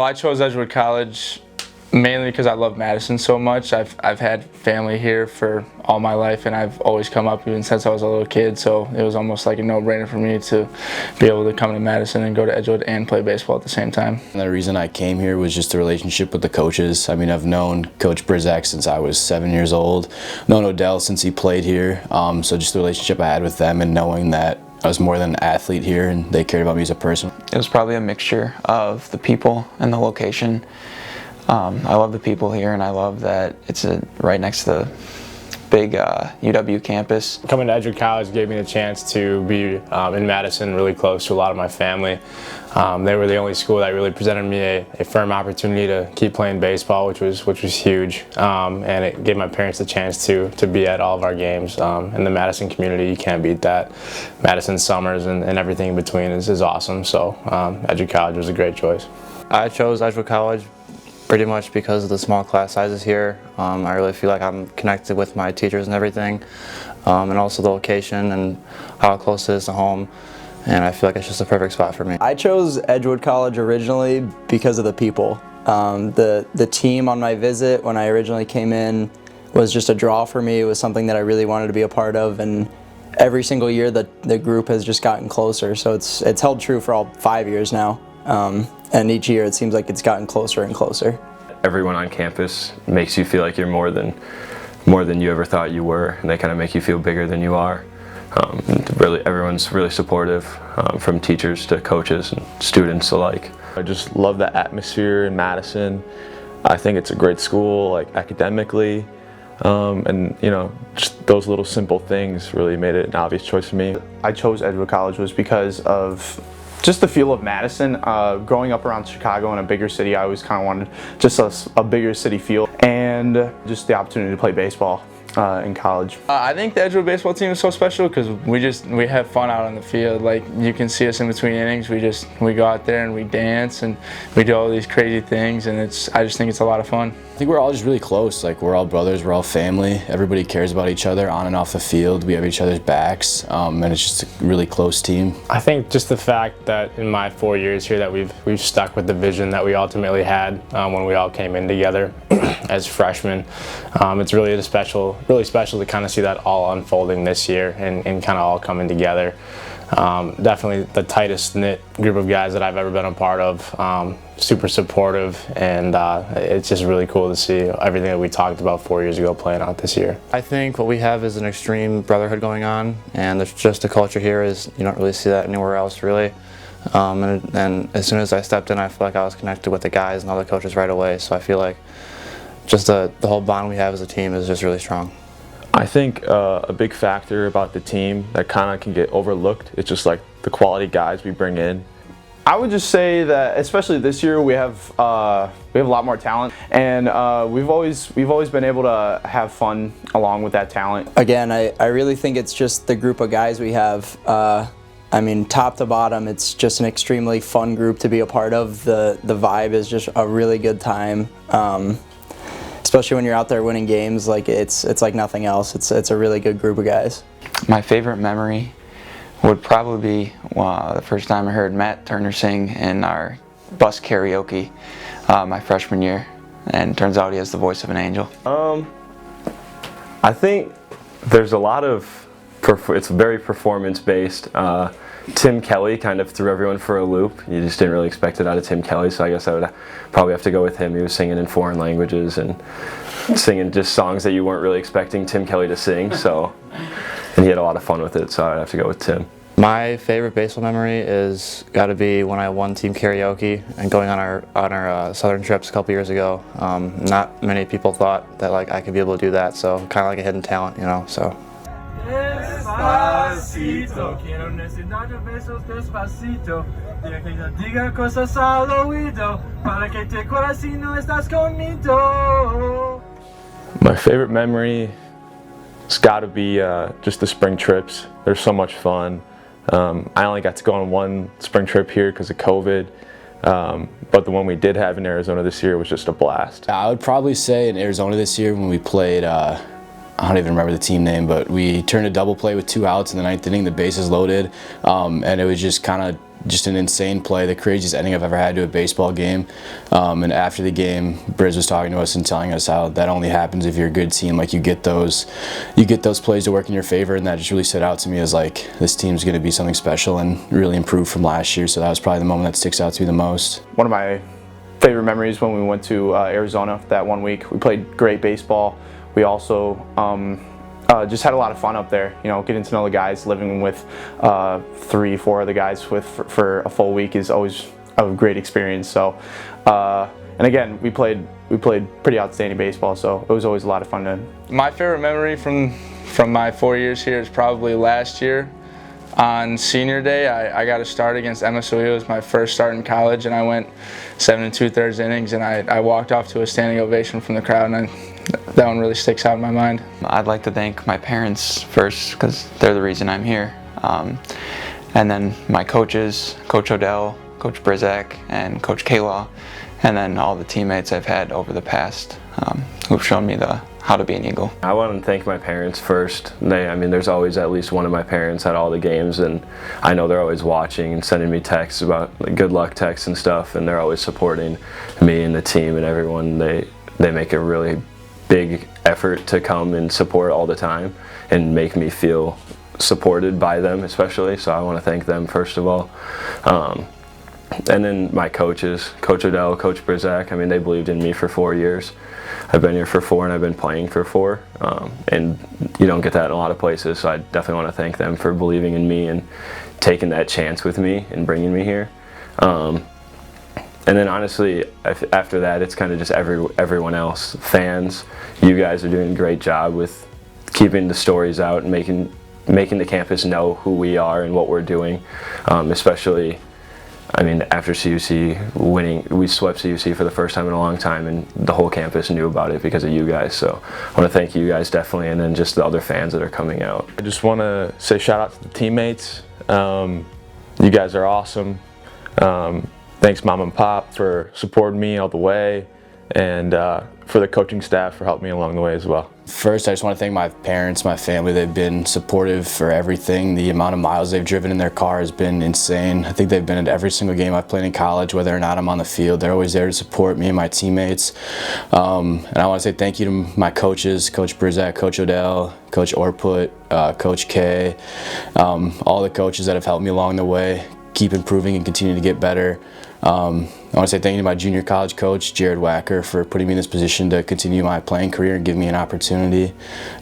I chose Edgewood College mainly because I love Madison so much. I've had family here for all my life, and I've always come up even since I was a little kid, so it was almost like a no-brainer for me to be able to come to Madison and go to Edgewood and play baseball at the same time. And the reason I came here was just the relationship with the coaches. I mean, I've known Coach Brzak since I was 7 years old, known Odell since he played here, so just the relationship I had with them and knowing that I was more than an athlete here and they cared about me as a person. It was probably a mixture of the people and the location. I love the people here, and I love that it's right next to the big UW campus. Coming to Edgewood College gave me the chance to be in Madison, really close to a lot of my family. They were the only school that really presented me a firm opportunity to keep playing baseball, which was huge, and it gave my parents the chance to be at all of our games. In the Madison community, you can't beat that. Madison summers and everything in between is awesome, so Edgewood College was a great choice. I chose Edgewood College pretty much because of the small class sizes here. I really feel like I'm connected with my teachers and everything, and also the location and how close it is to home, and I feel like it's just a perfect spot for me. I chose Edgewood College originally because of the people. The team on my visit when I originally came in was just a draw for me. It was something that I really wanted to be a part of, and every single year the group has just gotten closer, so it's held true for all 5 years now. And each year it seems like it's gotten closer and closer. Everyone on campus makes you feel like you're more than you ever thought you were, and they kind of make you feel bigger than you are. Really, everyone's really supportive, from teachers to coaches and students alike. I just love the atmosphere in Madison. I think it's a great school, like academically, and just those little simple things really made it an obvious choice for me. I chose Edgewood College was because of just the feel of Madison. Growing up around Chicago in a bigger city, I always kind of wanted just a bigger city feel, and just the opportunity to play baseball in college. I think the Edgewood baseball team is so special because we have fun out on the field. Like, you can see us in between innings. We go out there and we dance and we do all these crazy things, and I just think it's a lot of fun. I think we're all just really close. Like, we're all brothers, we're all family. Everybody cares about each other on and off the field. We have each other's backs, and it's just a really close team. I think just the fact that in my 4 years here that we've stuck with the vision that we ultimately had when we all came in together as freshmen. It's really special to kind of see that all unfolding this year and kind of all coming together. Definitely the tightest knit group of guys that I've ever been a part of. Super supportive, and it's just really cool to see everything that we talked about 4 years ago playing out this year. I think what we have is an extreme brotherhood going on, and there's just a culture here you don't really see that anywhere else really. And as soon as I stepped in, I feel like I was connected with the guys and all the coaches right away, so I feel like just the whole bond we have as a team is just really strong. I think a big factor about the team that kind of can get overlooked is just like the quality guys we bring in. I would just say that, especially this year, we have a lot more talent, and we've always been able to have fun along with that talent. Again, I really think it's just the group of guys we have. I mean, top to bottom, it's just an extremely fun group to be a part of. The vibe is just a really good time. Especially when you're out there winning games, like it's like nothing else. It's a really good group of guys. My favorite memory would probably be the first time I heard Matt Turner sing in our bus karaoke my freshman year, and it turns out he has the voice of an angel. I think there's a lot of, it's very performance-based. Tim Kelly kind of threw everyone for a loop. You just didn't really expect it out of Tim Kelly, so I guess I would probably have to go with him. He was singing in foreign languages and singing just songs that you weren't really expecting Tim Kelly to sing, and he had a lot of fun with it, so I'd have to go with Tim. My favorite baseball memory is got to be when I won team karaoke and going on our southern trips a couple years ago. Not many people thought that I could be able to do that, so kind of like a hidden talent, so. Despacito, quiero necesitar besos despacito, deja que yo diga cosas al oído, para que te acuerdas si no estás conmigo. My favorite memory has got to be just the spring trips. They're so much fun. I only got to go on one spring trip here because of COVID, but the one we did have in Arizona this year was just a blast. I would probably say in Arizona this year when we played, I don't even remember the team name, but we turned a double play with 2 outs in the 9th inning, the bases loaded, and it was just kind of just an insane play, the craziest ending I've ever had to a baseball game. And after the game, Briz was talking to us and telling us how that only happens if you're a good team. Like you get those plays to work in your favor, and that just really stood out to me as like this team's going to be something special and really improve from last year. So that was probably the moment that sticks out to me the most. One of my favorite memories when we went to Arizona that 1 week. We played great baseball. We also just had a lot of fun up there, you know, getting to know the guys. Living with 3-4 other guys for a full week is always a great experience. So, and again, we played pretty outstanding baseball, so it was always a lot of fun. My favorite memory from my 4 years here is probably last year. On senior day, I got a start against MSOE. It was my first start in college, and I went 7 2/3 innings, and I walked off to a standing ovation from the crowd, and that one really sticks out in my mind. I'd like to thank my parents first, because they're the reason I'm here. And then my coaches, Coach Odell, Coach Brizak, and Coach Kaylaw, and then all the teammates I've had over the past who've shown me how to be an Eagle. I want to thank my parents first. I mean, there's always at least one of my parents at all the games, and I know they're always watching and sending me texts about like, good luck texts and stuff, and they're always supporting me and the team and everyone. They make a really big effort to come and support all the time and make me feel supported by them especially, so I want to thank them first of all. And then my coaches, Coach Odell, Coach Brizak, I mean, they believed in me for 4 years. I've been here for 4 and I've been playing for 4, and you don't get that in a lot of places, so I definitely want to thank them for believing in me and taking that chance with me and bringing me here. And then honestly, after that, it's kind of just everyone else. Fans, you guys are doing a great job with keeping the stories out and making the campus know who we are and what we're doing, especially, I mean, after CUC winning, we swept CUC for the first time in a long time, and the whole campus knew about it because of you guys. So I want to thank you guys definitely, and then just the other fans that are coming out. I just want to say shout out to the teammates. You guys are awesome. Thanks Mom and Pop for supporting me all the way, and for the coaching staff for helping me along the way as well. First, I just want to thank my parents, my family. They've been supportive for everything. The amount of miles they've driven in their car has been insane. I think they've been at every single game I've played in college, whether or not I'm on the field. They're always there to support me and my teammates. And I want to say thank you to my coaches, Coach Brizak, Coach Odell, Coach Orput, Coach K, all the coaches that have helped me along the way, keep improving and continue to get better. I want to say thank you to my junior college coach, Jared Wacker, for putting me in this position to continue my playing career and give me an opportunity.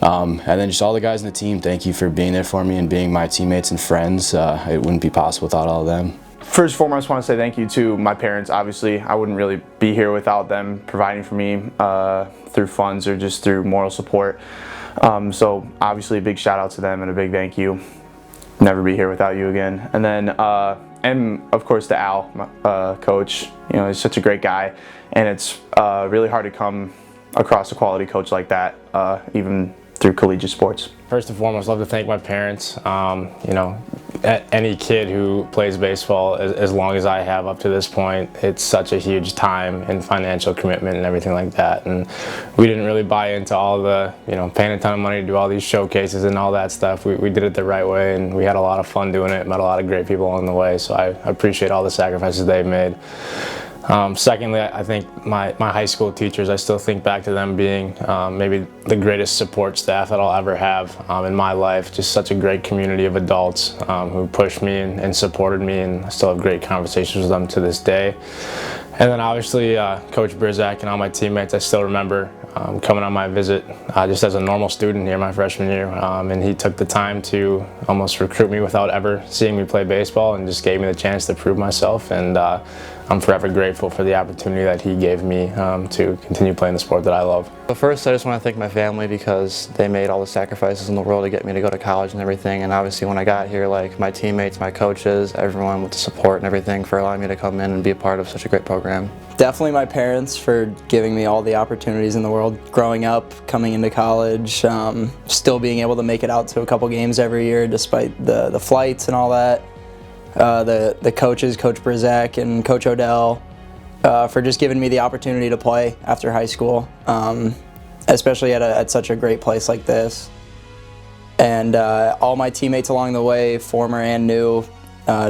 And then just all the guys in the team, thank you for being there for me and being my teammates and friends. It wouldn't be possible without all of them. First and foremost, I want to say thank you to my parents. Obviously, I wouldn't really be here without them providing for me through funds or just through moral support. So obviously a big shout out to them and a big thank you. Never be here without you again. And then, and of course to Al, my, coach. You know, he's such a great guy, and it's really hard to come across a quality coach like that, even through collegiate sports. First and foremost, I'd love to thank my parents. You know, any kid who plays baseball as long as I have up to this point, it's such a huge time and financial commitment and everything like that. And we didn't really buy into all the, you know, paying a ton of money to do all these showcases and all that stuff. We did it the right way, and we had a lot of fun doing it, met a lot of great people along the way. So I appreciate all the sacrifices they've made. Secondly, I think my high school teachers, I still think back to them being maybe the greatest support staff that I'll ever have in my life. Just such a great community of adults who pushed me and supported me, and I still have great conversations with them to this day. And then obviously Coach Brizak and all my teammates, I still remember coming on my visit just as a normal student here my freshman year, and he took the time to almost recruit me without ever seeing me play baseball, and just gave me the chance to prove myself. And I'm forever grateful for the opportunity that he gave me to continue playing the sport that I love. But first, I just want to thank my family because they made all the sacrifices in the world to get me to go to college and everything. And obviously when I got here, like my teammates, my coaches, everyone with the support and everything for allowing me to come in and be a part of such a great program. Definitely my parents for giving me all the opportunities in the world. Growing up, coming into college, still being able to make it out to a couple games every year despite the flights and all that. The coaches, Coach Brizak and Coach Odell, for just giving me the opportunity to play after high school, especially at such a great place like this. And all my teammates along the way, former and new,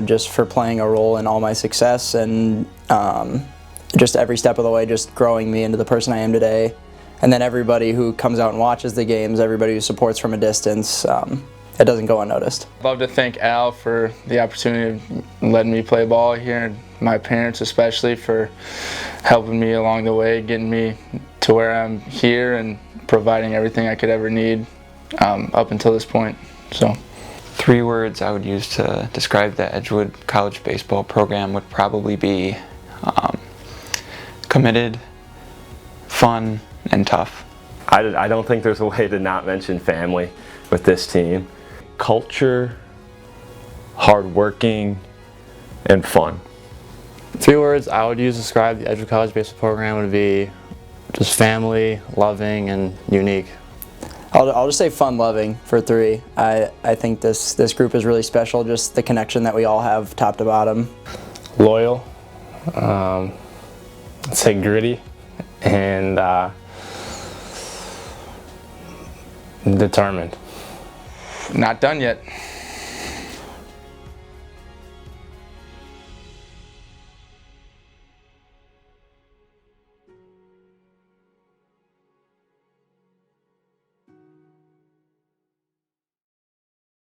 just for playing a role in all my success and just every step of the way, just growing me into the person I am today. And then everybody who comes out and watches the games, everybody who supports from a distance, it doesn't go unnoticed. I'd love to thank Al for the opportunity of letting me play ball here, and my parents especially for helping me along the way, getting me to where I'm here and providing everything I could ever need up until this point. So, 3 words I would use to describe the Edgewood College baseball program would probably be committed, fun, and tough. I don't think there's a way to not mention family with this team. Culture, hardworking, and fun. 3 words I would use to describe the Edgewood College baseball program would be just family, loving, and unique. I'll just say fun-loving for 3. I think this group is really special, just the connection that we all have top to bottom. Loyal, I'd say gritty, and determined. Not done yet.